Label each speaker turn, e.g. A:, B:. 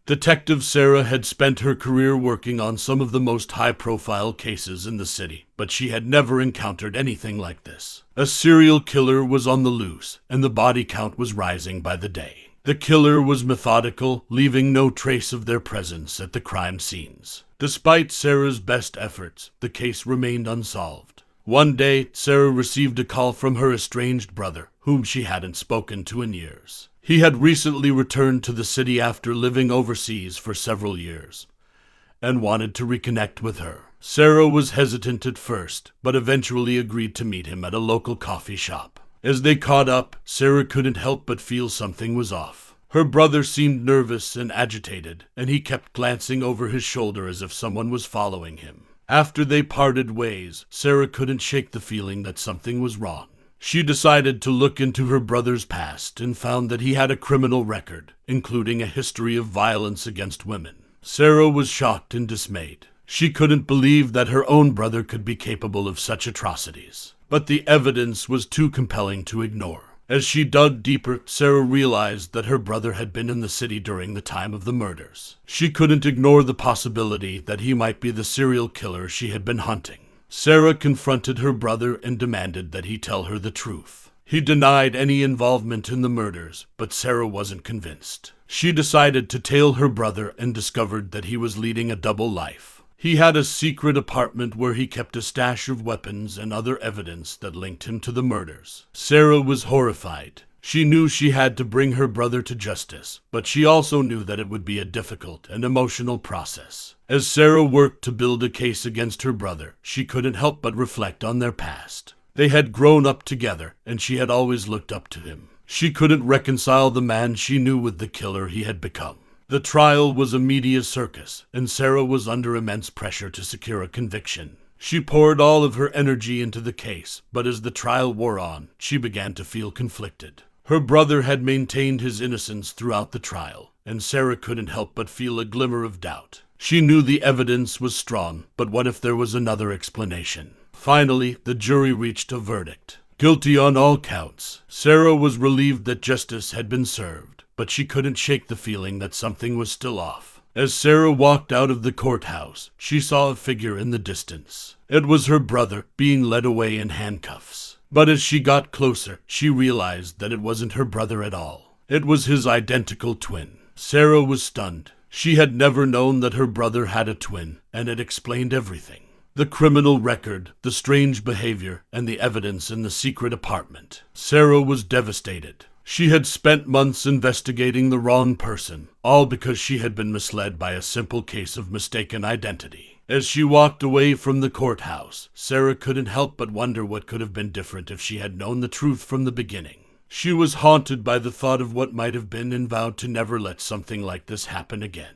A: Detective Sarah had spent her career working on some of the most high-profile cases in the city, but she had never encountered anything like this. A serial killer was on the loose, and the body count was rising by the day. The killer was methodical, leaving no trace of their presence at the crime scenes. Despite Sarah's best efforts, the case remained unsolved. One day, Sarah received a call from her estranged brother, whom she hadn't spoken to in years. He had recently returned to the city after living overseas for several years, and wanted to reconnect with her. Sarah was hesitant at first, but eventually agreed to meet him at a local coffee shop. As they caught up, Sarah couldn't help but feel something was off. Her brother seemed nervous and agitated, and he kept glancing over his shoulder as if someone was following him. After they parted ways, Sarah couldn't shake the feeling that something was wrong. She decided to look into her brother's past and found that he had a criminal record, including a history of violence against women. Sarah was shocked and dismayed. She couldn't believe that her own brother could be capable of such atrocities. But the evidence was too compelling to ignore. As she dug deeper, Sarah realized that her brother had been in the city during the time of the murders. She couldn't ignore the possibility that he might be the serial killer she had been hunting. Sarah confronted her brother and demanded that he tell her the truth. He denied any involvement in the murders, but Sarah wasn't convinced. She decided to tail her brother and discovered that he was leading a double life. He had a secret apartment where he kept a stash of weapons and other evidence that linked him to the murders. Sarah was horrified. She knew she had to bring her brother to justice, but she also knew that it would be a difficult and emotional process. As Sarah worked to build a case against her brother, she couldn't help but reflect on their past. They had grown up together, and she had always looked up to him. She couldn't reconcile the man she knew with the killer he had become. The trial was a media circus, and Sarah was under immense pressure to secure a conviction. She poured all of her energy into the case, but as the trial wore on, she began to feel conflicted. Her brother had maintained his innocence throughout the trial, and Sarah couldn't help but feel a glimmer of doubt. She knew the evidence was strong, but what if there was another explanation? Finally, the jury reached a verdict. Guilty on all counts. Sarah was relieved that justice had been served, but she couldn't shake the feeling that something was still off. As Sarah walked out of the courthouse, she saw a figure in the distance. It was her brother, being led away in handcuffs. But as she got closer, she realized that it wasn't her brother at all. It was his identical twin. Sarah was stunned. She had never known that her brother had a twin, and it explained everything. The criminal record, the strange behavior, and the evidence in the secret apartment. Sarah was devastated. She had spent months investigating the wrong person, all because she had been misled by a simple case of mistaken identity. As she walked away from the courthouse, Sarah couldn't help but wonder what could have been different if she had known the truth from the beginning. She was haunted by the thought of what might have been and vowed to never let something like this happen again.